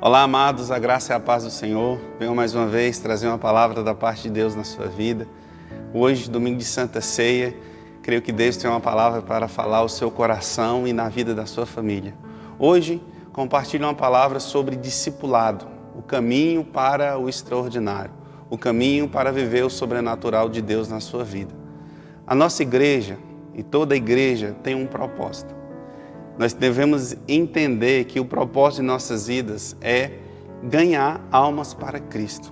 Olá, amados, a graça e a paz do Senhor. Venho mais uma vez trazer uma palavra da parte de Deus na sua vida. Hoje, domingo de Santa Ceia, creio que Deus tem uma palavra para falar ao seu coração e na vida da sua família. Hoje, compartilho uma palavra sobre discipulado, o caminho para o extraordinário, o caminho para viver o sobrenatural de Deus na sua vida. A nossa igreja e toda a igreja tem um propósito. Nós devemos entender que o propósito de nossas vidas é ganhar almas para Cristo.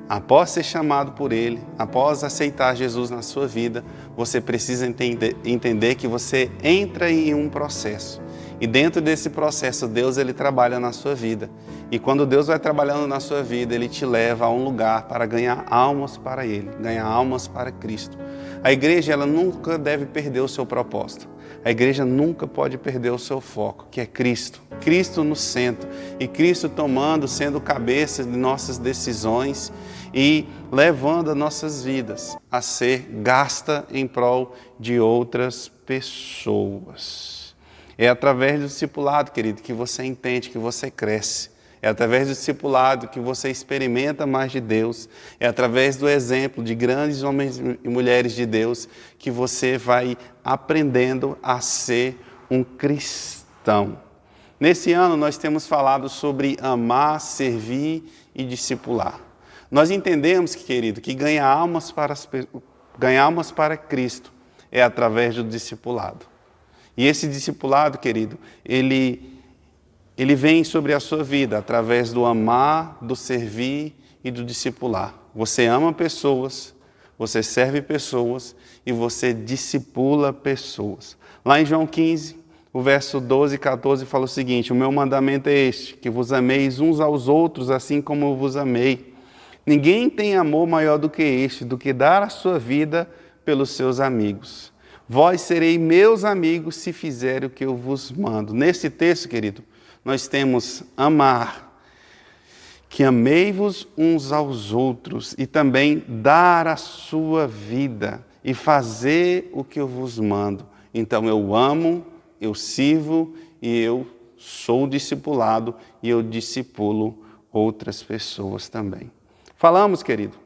Após ser chamado por Ele, após aceitar Jesus na sua vida, você precisa entender que você entra em um processo. E dentro desse processo, Deus ele trabalha na sua vida. E quando Deus vai trabalhando na sua vida, Ele te leva a um lugar para ganhar almas para Ele, ganhar almas para Cristo. A igreja ela nunca deve perder o seu propósito. A igreja nunca pode perder o seu foco, que é Cristo. Cristo no centro e Cristo sendo cabeça de nossas decisões e levando as nossas vidas a ser gasta em prol de outras pessoas. É através do discipulado, querido, que você entende, que você cresce. É através do discipulado que você experimenta mais de Deus. É através do exemplo de grandes homens e mulheres de Deus que você vai aprendendo a ser um cristão. Nesse ano nós temos falado sobre amar, servir e discipular. Nós entendemos, querido, que ganhar almas para Cristo é através do discipulado. E esse discipulado, querido, ele vem sobre a sua vida através do amar, do servir e do discipular. Você ama pessoas, você serve pessoas e você discipula pessoas. Lá em João 15, o verso 12 e 14 fala o seguinte: o meu mandamento é este, que vos ameis uns aos outros assim como eu vos amei. Ninguém tem amor maior do que este, do que dar a sua vida pelos seus amigos. Vós sereis meus amigos se fizerem o que eu vos mando. Nesse texto, querido, nós temos amar, que amei-vos uns aos outros e também dar a sua vida e fazer o que eu vos mando. Então eu amo, eu sirvo e eu sou discipulado e eu discipulo outras pessoas também. Falamos, querido,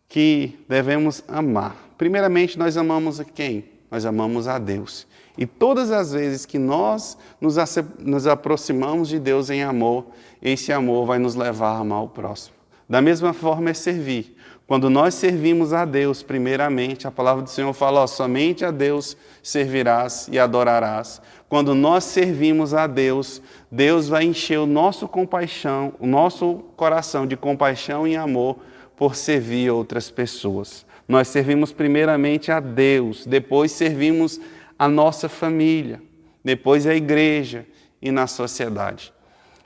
que devemos amar. Primeiramente, nós amamos a quem? Nós amamos a Deus. E todas as vezes que nós nos aproximamos de Deus em amor, esse amor vai nos levar a amar o próximo. Da mesma forma é servir. Quando nós servimos a Deus, primeiramente, a palavra do Senhor fala, somente a Deus servirás e adorarás. Quando nós servimos a Deus, Deus vai encher o nosso coração de compaixão e amor por servir outras pessoas. Nós servimos primeiramente a Deus, depois servimos a nossa família, depois a igreja e na sociedade.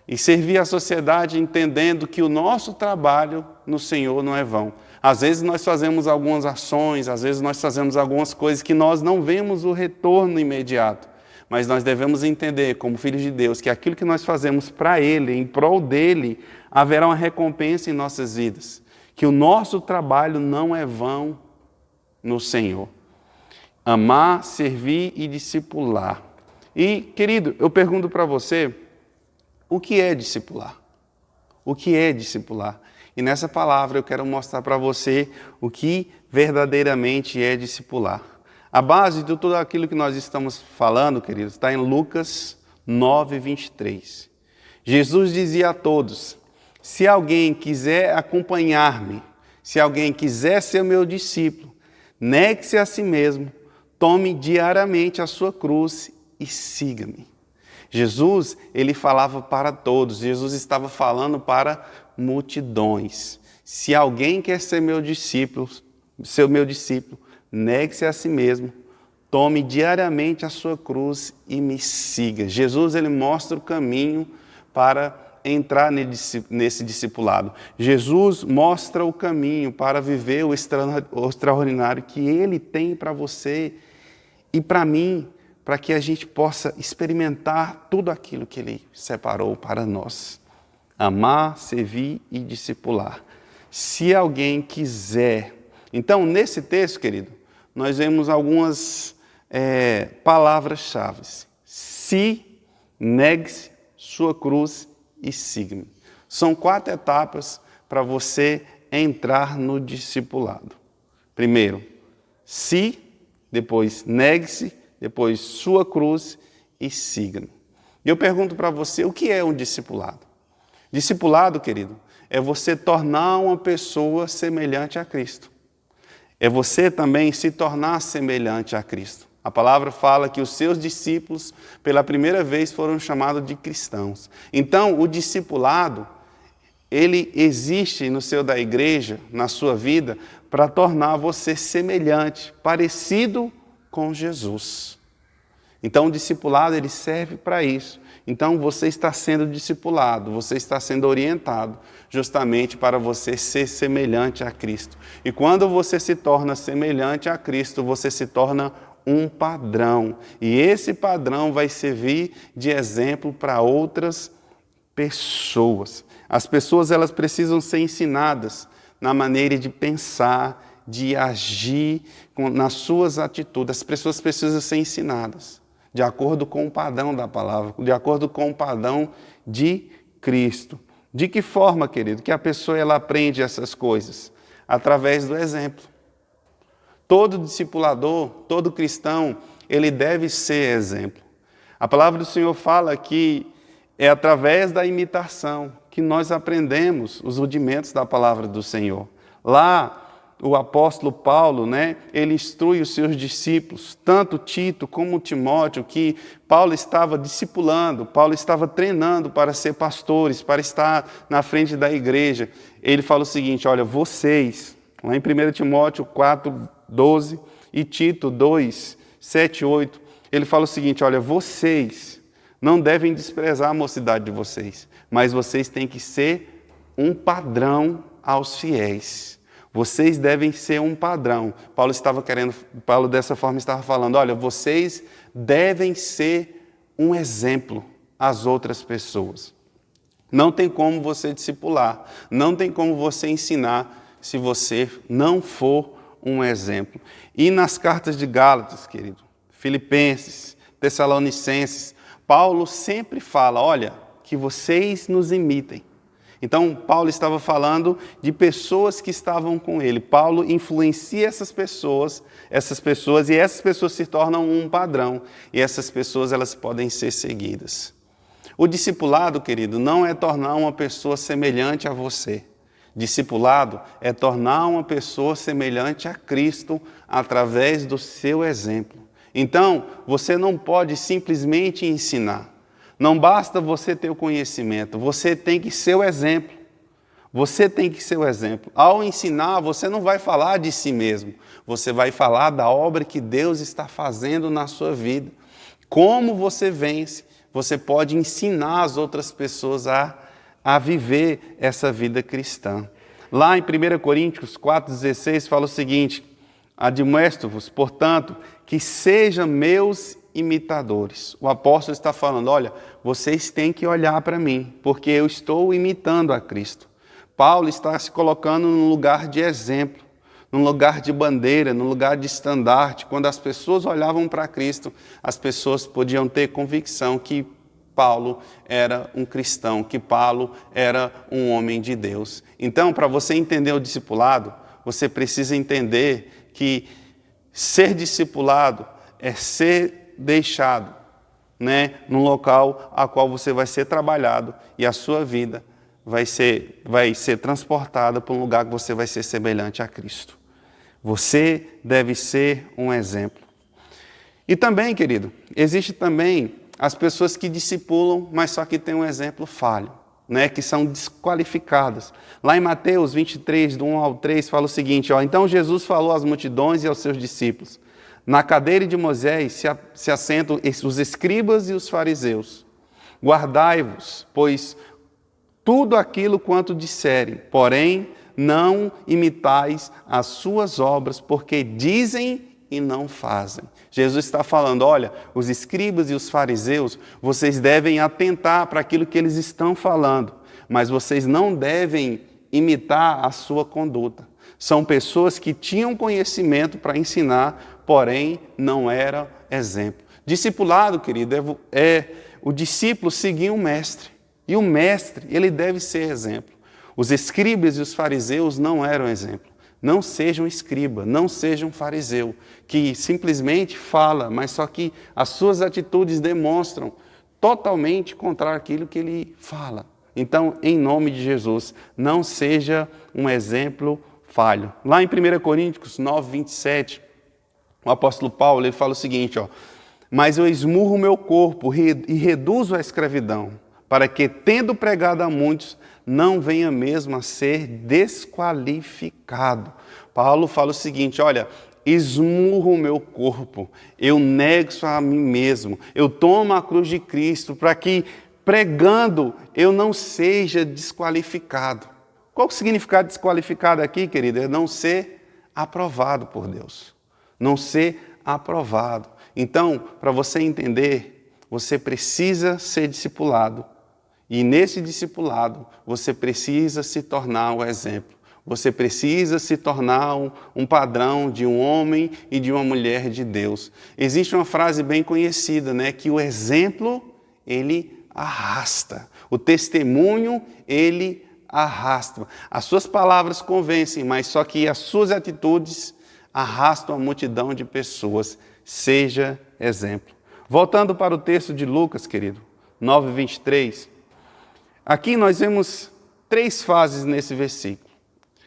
E servir a sociedade entendendo que o nosso trabalho no Senhor não é vão. Às vezes nós fazemos algumas ações, às vezes nós fazemos algumas coisas que nós não vemos o retorno imediato. Mas nós devemos entender, como filhos de Deus, que aquilo que nós fazemos para Ele, em prol dEle, haverá uma recompensa em nossas vidas. Que o nosso trabalho não é vão no Senhor. Amar, servir e discipular. E, querido, eu pergunto para você, o que é discipular? O que é discipular? E nessa palavra eu quero mostrar para você o que verdadeiramente é discipular. A base de tudo aquilo que nós estamos falando, queridos, está em Lucas 9, 23. Jesus dizia a todos, se alguém quiser acompanhar-me, se alguém quiser ser meu discípulo, negue-se a si mesmo, tome diariamente a sua cruz e siga-me. Jesus, ele falava para todos, Jesus estava falando para multidões. Se alguém quer ser meu discípulo, negue-se a si mesmo, tome diariamente a sua cruz e me siga. Jesus, ele mostra o caminho para entrar nesse discipulado. Jesus mostra o caminho para viver o extraordinário que Ele tem para você e para mim, para que a gente possa experimentar tudo aquilo que Ele separou para nós. Amar, servir e discipular. Se alguém quiser. Então, nesse texto, querido, nós vemos algumas palavras-chave. Se, negue-se, sua cruz e siga-me. São 4 etapas para você entrar no discipulado. Primeiro, se, depois negue-se, depois sua cruz e siga-me. E eu pergunto para você, o que é um discipulado? Discipulado, querido, é você tornar uma pessoa semelhante a Cristo. É você também se tornar semelhante a Cristo. A palavra fala que os seus discípulos, pela primeira vez, foram chamados de cristãos. Então, o discipulado, ele existe no seio da igreja, na sua vida, para tornar você semelhante, parecido com Jesus. Então, o discipulado, ele serve para isso. Então, você está sendo discipulado, você está sendo orientado justamente para você ser semelhante a Cristo. E quando você se torna semelhante a Cristo, você se torna um padrão. E esse padrão vai servir de exemplo para outras pessoas. As pessoas, elas precisam ser ensinadas na maneira de pensar, de agir nas suas atitudes. As pessoas precisam ser ensinadas de acordo com o padrão da palavra, de acordo com o padrão de Cristo. De que forma, querido, que a pessoa ela aprende essas coisas? Através do exemplo. Todo discipulador, todo cristão, ele deve ser exemplo. A palavra do Senhor fala que é através da imitação que nós aprendemos os rudimentos da palavra do Senhor. Lá, o apóstolo Paulo, ele instrui os seus discípulos, tanto Tito como Timóteo, que Paulo estava discipulando, Paulo estava treinando para ser pastores, para estar na frente da igreja. Ele fala o seguinte, olha, vocês, lá em 1 Timóteo 4:12 e Tito 2:7-8, ele fala o seguinte, olha, vocês não devem desprezar a mocidade de vocês, mas vocês têm que ser um padrão aos fiéis. Vocês devem ser um padrão. Paulo dessa forma estava falando, olha, vocês devem ser um exemplo às outras pessoas. Não tem como você discipular, não tem como você ensinar se você não for um exemplo. E nas cartas de Gálatas, querido, Filipenses, Tessalonicenses, Paulo sempre fala, olha, que vocês nos imitem. Então, Paulo estava falando de pessoas que estavam com ele. Paulo influencia essas pessoas e essas pessoas se tornam um padrão. E essas pessoas, elas podem ser seguidas. O discipulado, querido, não é tornar uma pessoa semelhante a você. Discipulado é tornar uma pessoa semelhante a Cristo através do seu exemplo. Então, você não pode simplesmente ensinar. Não basta você ter o conhecimento, você tem que ser o exemplo. Você tem que ser o exemplo. Ao ensinar, você não vai falar de si mesmo, você vai falar da obra que Deus está fazendo na sua vida. Como você vence, você pode ensinar as outras pessoas a viver essa vida cristã. Lá em 1 Coríntios 4,16 fala o seguinte, admoesto-vos, portanto, que sejam meus imitadores. O apóstolo está falando, olha, vocês têm que olhar para mim, porque eu estou imitando a Cristo. Paulo está se colocando num lugar de exemplo, num lugar de bandeira, num lugar de estandarte. Quando as pessoas olhavam para Cristo, as pessoas podiam ter convicção que Paulo era um cristão, que Paulo era um homem de Deus. Então, para você entender o discipulado, você precisa entender que ser discipulado é ser deixado, num local a qual você vai ser trabalhado e a sua vida vai ser transportada para um lugar que você vai ser semelhante a Cristo. Você deve ser um exemplo. E também, querido, existe também as pessoas que discipulam, mas só que tem um exemplo falho, que são desqualificadas. Lá em Mateus 23, do 1 ao 3, fala o seguinte, então Jesus falou às multidões e aos seus discípulos, na cadeira de Moisés se assentam os escribas e os fariseus. Guardai-vos, pois tudo aquilo quanto disserem, porém não imitais as suas obras, porque dizem e não fazem. Jesus está falando, olha, os escribas e os fariseus, vocês devem atentar para aquilo que eles estão falando, mas vocês não devem imitar a sua conduta. São pessoas que tinham conhecimento para ensinar, porém não era exemplo. Discipulado, querido, é o discípulo seguir um mestre. E o mestre, ele deve ser exemplo. Os escribas e os fariseus não eram exemplo. Não seja um escriba, não seja um fariseu, que simplesmente fala, mas só que as suas atitudes demonstram totalmente contrário àquilo que ele fala. Então, em nome de Jesus, não seja um exemplo falho. Lá em 1 Coríntios 9, 27, o apóstolo Paulo ele fala o seguinte, mas eu esmurro o meu corpo e reduzo a escravidão, para que, tendo pregado a muitos, não venha mesmo a ser desqualificado. Paulo fala o seguinte, olha, esmurro o meu corpo, eu nego a mim mesmo, eu tomo a cruz de Cristo para que, pregando, eu não seja desqualificado. Qual o significado de desqualificado aqui, querido? É não ser aprovado por Deus. Não ser aprovado. Então, para você entender, você precisa ser discipulado. E nesse discipulado, você precisa se tornar um exemplo. Você precisa se tornar um padrão de um homem e de uma mulher de Deus. Existe uma frase bem conhecida, né? Que o exemplo, ele arrasta. O testemunho, ele arrasta. As suas palavras convencem, mas só que as suas atitudes arrastam a multidão de pessoas. Seja exemplo. Voltando para o texto de Lucas, querido, 9:23. Aqui nós vemos 3 fases nesse versículo.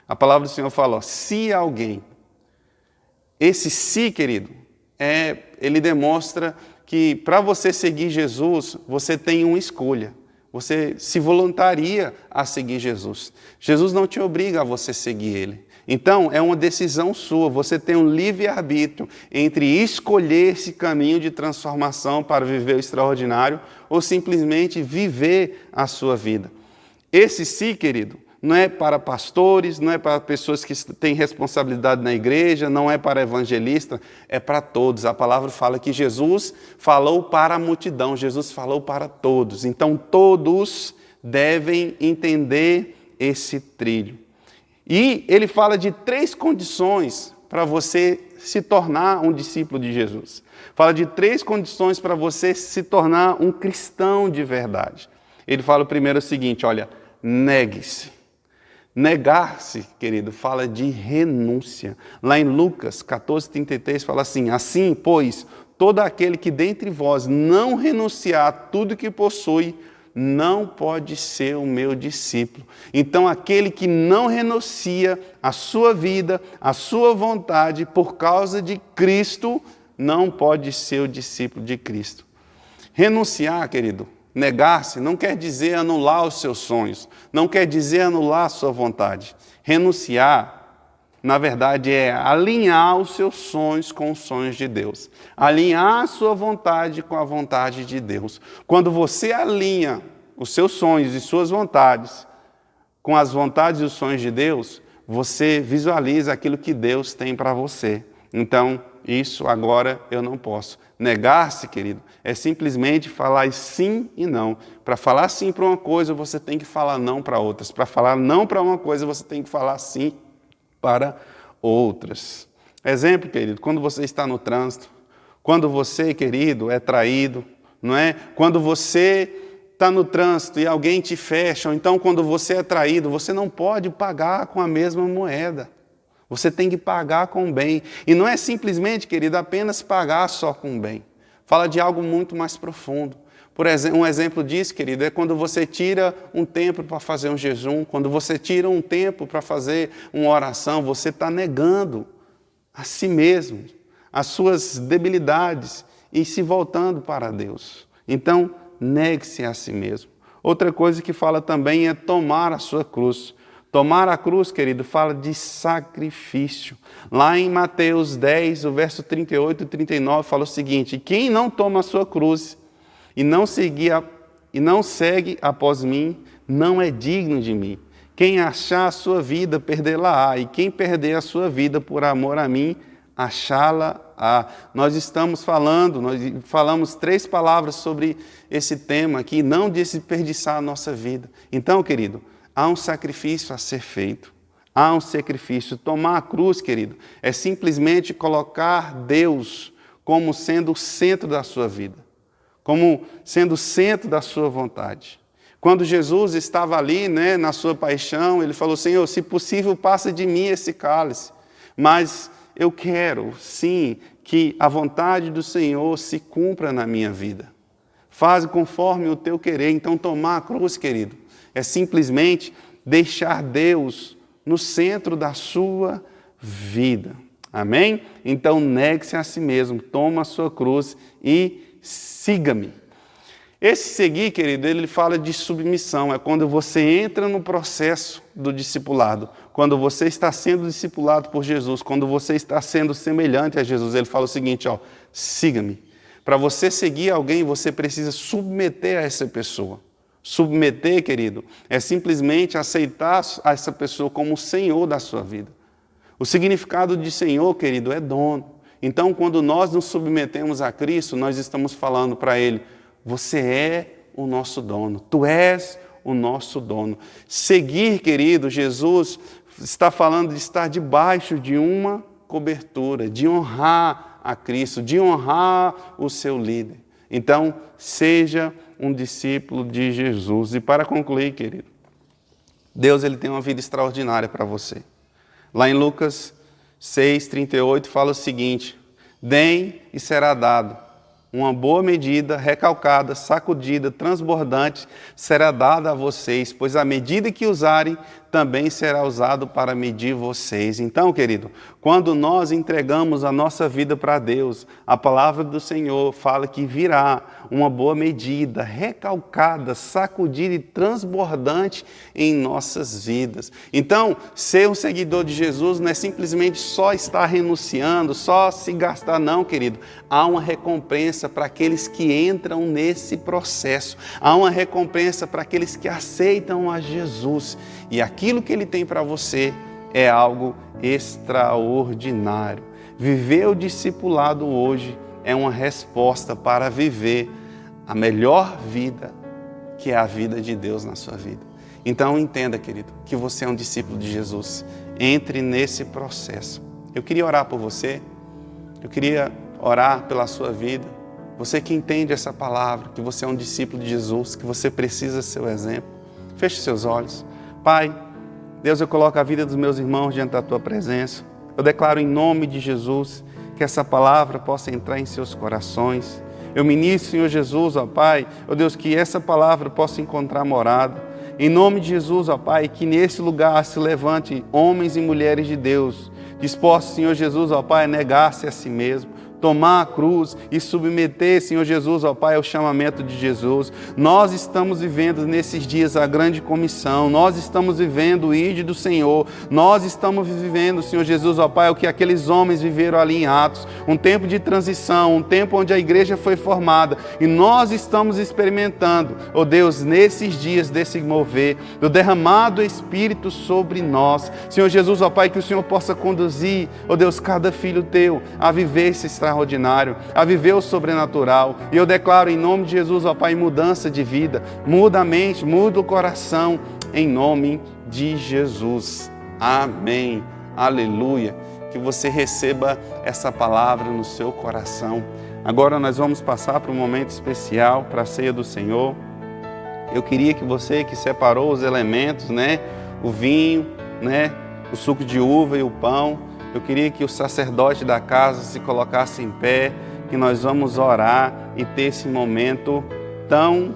A palavra do Senhor fala, se alguém. Esse se, querido, ele demonstra que para você seguir Jesus, você tem uma escolha. Você se voluntaria a seguir Jesus. Jesus não te obriga a você seguir Ele. Então, é uma decisão sua. Você tem um livre-arbítrio entre escolher esse caminho de transformação para viver o extraordinário ou simplesmente viver a sua vida. Esse sim, querido, não é para pastores, não é para pessoas que têm responsabilidade na igreja, não é para evangelistas, é para todos. A palavra fala que Jesus falou para a multidão, Jesus falou para todos. Então, todos devem entender esse trilho. E ele fala de 3 condições para você se tornar um discípulo de Jesus. Fala de 3 condições para você se tornar um cristão de verdade. Ele fala primeiro o seguinte, olha, negue-se. Negar-se, querido, fala de renúncia. Lá em Lucas 14:33 fala assim, pois, todo aquele que dentre vós não renunciar a tudo que possui, não pode ser o meu discípulo. Então, aquele que não renuncia a sua vida, a sua vontade, por causa de Cristo, não pode ser o discípulo de Cristo. Renunciar, querido, negar-se não quer dizer anular os seus sonhos, não quer dizer anular a sua vontade. Renunciar, na verdade, é alinhar os seus sonhos com os sonhos de Deus. Alinhar a sua vontade com a vontade de Deus. Quando você alinha os seus sonhos e suas vontades com as vontades e os sonhos de Deus, você visualiza aquilo que Deus tem para você. Então, isso agora eu não posso. Negar-se, querido, é simplesmente falar sim e não. Para falar sim para uma coisa, você tem que falar não para outras. Para falar não para uma coisa, você tem que falar sim para outras. Exemplo, querido, quando você está no trânsito, quando você, querido, é traído, não é? Quando você está no trânsito e alguém te fecha, ou então quando você é traído, você não pode pagar com a mesma moeda. Você tem que pagar com bem. E não é simplesmente, querido, apenas pagar só com bem. Fala de algo muito mais profundo. Por exemplo, um exemplo disso, querido, é quando você tira um tempo para fazer um jejum, quando você tira um tempo para fazer uma oração, você está negando a si mesmo, as suas debilidades e se voltando para Deus. Então, negue-se a si mesmo. Outra coisa que fala também é tomar a sua cruz. Tomar a cruz, querido, fala de sacrifício. Lá em Mateus 10, o verso 38 e 39, fala o seguinte, quem não toma a sua cruz e não segue após mim, não é digno de mim. Quem achar a sua vida, perdê-la-á, e quem perder a sua vida por amor a mim, achá-la-á. Nós falamos 3 palavras sobre esse tema aqui, não desperdiçar a nossa vida. Então, querido, há um sacrifício a ser feito. Há um sacrifício. Tomar a cruz, querido, é simplesmente colocar Deus como sendo o centro da sua vida, como sendo o centro da sua vontade. Quando Jesus estava ali, né, na sua paixão, ele falou: Senhor, se possível, passa de mim esse cálice. Mas eu quero, sim, que a vontade do Senhor se cumpra na minha vida. Faz conforme o teu querer. Então, tomar a cruz, querido, é simplesmente deixar Deus no centro da sua vida. Amém? Então, negue-se a si mesmo, toma a sua cruz e siga-me. Esse seguir, querido, ele fala de submissão. É quando você entra no processo do discipulado. Quando você está sendo discipulado por Jesus, quando você está sendo semelhante a Jesus, ele fala o seguinte, ó, siga-me. Para você seguir alguém, você precisa submeter a essa pessoa. Submeter, querido, é simplesmente aceitar essa pessoa como o Senhor da sua vida. O significado de Senhor, querido, é dono. Então, quando nós nos submetemos a Cristo, nós estamos falando para Ele: você é o nosso dono, tu és o nosso dono. Seguir, querido, Jesus está falando de estar debaixo de uma cobertura, de honrar a Cristo, de honrar o seu líder. Então, seja um discípulo de Jesus. E para concluir, querido, Deus ele tem uma vida extraordinária para você. Lá em Lucas 6:38 fala o seguinte: deem e será dado. Uma boa medida, recalcada, sacudida, transbordante, será dada a vocês, pois a medida que usarem, também será usado para medir vocês. Então, querido, quando nós entregamos a nossa vida para Deus, a palavra do Senhor fala que virá uma boa medida, recalcada, sacudida e transbordante em nossas vidas. Então, ser um seguidor de Jesus não é simplesmente só estar renunciando, só se gastar, não, querido. Há uma recompensa para aqueles que entram nesse processo. Há uma recompensa para aqueles que aceitam a Jesus. E aquilo que Ele tem para você é algo extraordinário. Viver o discipulado hoje é uma resposta para viver a melhor vida, que é a vida de Deus na sua vida. Então entenda, querido, que você é um discípulo de Jesus. Entre nesse processo. Eu queria orar por você. Eu queria orar pela sua vida. Você que entende essa palavra, que você é um discípulo de Jesus, que você precisa ser o exemplo. Feche seus olhos. Pai, Deus, eu coloco a vida dos meus irmãos diante da Tua presença. Eu declaro em nome de Jesus que essa palavra possa entrar em seus corações. Eu ministro, Senhor Jesus, ó Pai, ó Deus, que essa palavra possa encontrar morada. Em nome de Jesus, ó Pai, que nesse lugar se levante homens e mulheres de Deus, dispostos, Senhor Jesus, ó Pai, a negar-se a si mesmo, tomar a cruz e submeter, Senhor Jesus, ó Pai, ao chamamento de Jesus. Nós estamos vivendo nesses dias a grande comissão, nós estamos vivendo o ide do Senhor, nós estamos vivendo, Senhor Jesus, ó Pai, o que aqueles homens viveram ali em Atos, um tempo de transição, um tempo onde a igreja foi formada, e nós estamos experimentando, ó Deus, nesses dias desse mover, do derramado Espírito sobre nós. Senhor Jesus, ó Pai, que o Senhor possa conduzir, ó Deus, cada filho Teu a viver esse extraordinário, a viver o sobrenatural. E eu declaro em nome de Jesus, ó Pai, mudança de vida, muda a mente, muda o coração, em nome de Jesus. Amém. Aleluia. Que você receba essa palavra no seu coração. Agora nós vamos passar para um momento especial, para a ceia do Senhor. Eu queria que você que separou os elementos, né, o vinho, né, o suco de uva e o pão, eu queria que o sacerdote da casa se colocasse em pé, que nós vamos orar e ter esse momento tão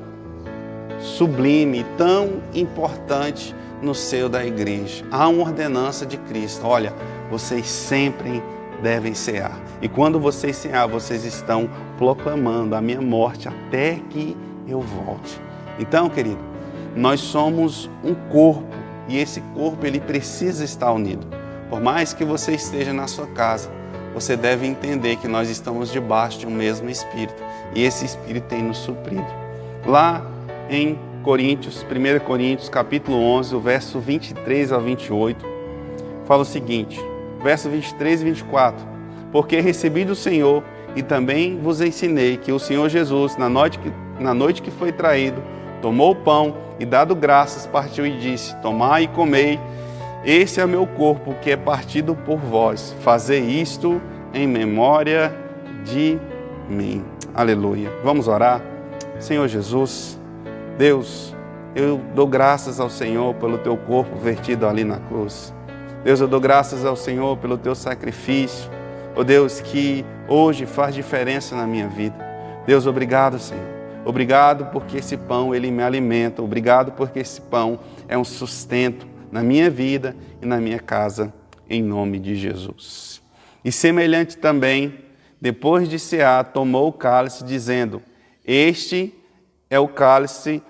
sublime, tão importante no seio da igreja. Há uma ordenança de Cristo. Olha, vocês sempre devem cear. E quando vocês cear, vocês estão proclamando a minha morte até que eu volte. Então, querido, nós somos um corpo e esse corpo ele precisa estar unido. Por mais que você esteja na sua casa, você deve entender que nós estamos debaixo de um mesmo Espírito. E esse Espírito tem nos suprido. Lá em Coríntios, 1 Coríntios, capítulo 11, o verso 23 ao 28, fala o seguinte, verso 23 e 24. Porque recebi do Senhor e também vos ensinei que o Senhor Jesus, na noite que foi traído, tomou o pão e, dado graças, partiu e disse, tomai e comei, esse é o meu corpo que é partido por vós. Fazei isto em memória de mim. Aleluia. Vamos orar. Senhor Jesus, Deus, eu dou graças ao Senhor pelo teu corpo vertido ali na cruz. Deus, eu dou graças ao Senhor pelo teu sacrifício. Oh Deus, que hoje faz diferença na minha vida. Deus, obrigado, Senhor. Obrigado porque esse pão, ele me alimenta. Obrigado porque esse pão é um sustento na minha vida e na minha casa, em nome de Jesus. E semelhante também, depois de cear, tomou o cálice, dizendo: este é o cálice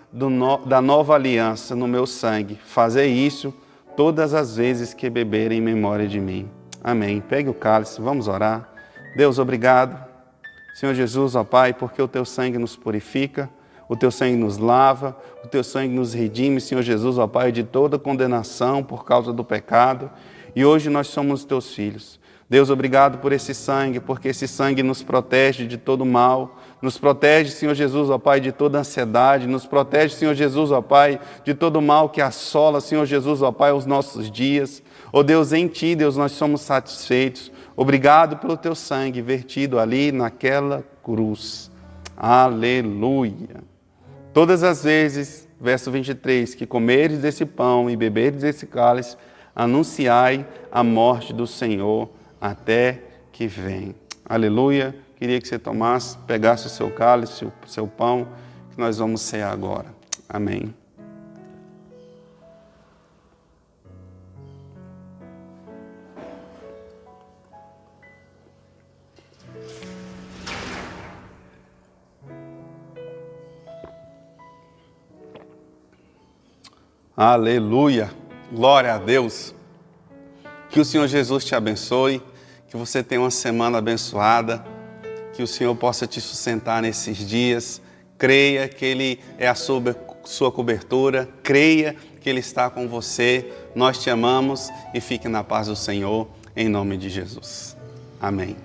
da nova aliança no meu sangue. Fazei isso todas as vezes que beberem em memória de mim. Amém. Pegue o cálice, vamos orar. Deus, obrigado. Senhor Jesus, ó Pai, porque o teu sangue nos purifica, o teu sangue nos lava, o teu sangue nos redime, Senhor Jesus, ó Pai, de toda condenação por causa do pecado. E hoje nós somos teus filhos. Deus, obrigado por esse sangue, porque esse sangue nos protege de todo mal, nos protege, Senhor Jesus, ó Pai, de toda ansiedade, nos protege, Senhor Jesus, ó Pai, de todo mal que assola, Senhor Jesus, ó Pai, os nossos dias. Ó Deus, em Ti, Deus, nós somos satisfeitos. Obrigado pelo Teu sangue vertido ali naquela cruz. Aleluia. Todas as vezes, verso 23, que comeres desse pão e beberes desse cálice, anunciai a morte do Senhor até que vem. Aleluia. Queria que você pegasse o seu cálice, o seu pão, que nós vamos cear agora. Amém. Aleluia. Glória a Deus. Que o Senhor Jesus te abençoe, que você tenha uma semana abençoada, que o Senhor possa te sustentar nesses dias. Creia que Ele é a sua cobertura, creia que Ele está com você. Nós te amamos e fique na paz do Senhor, em nome de Jesus. Amém.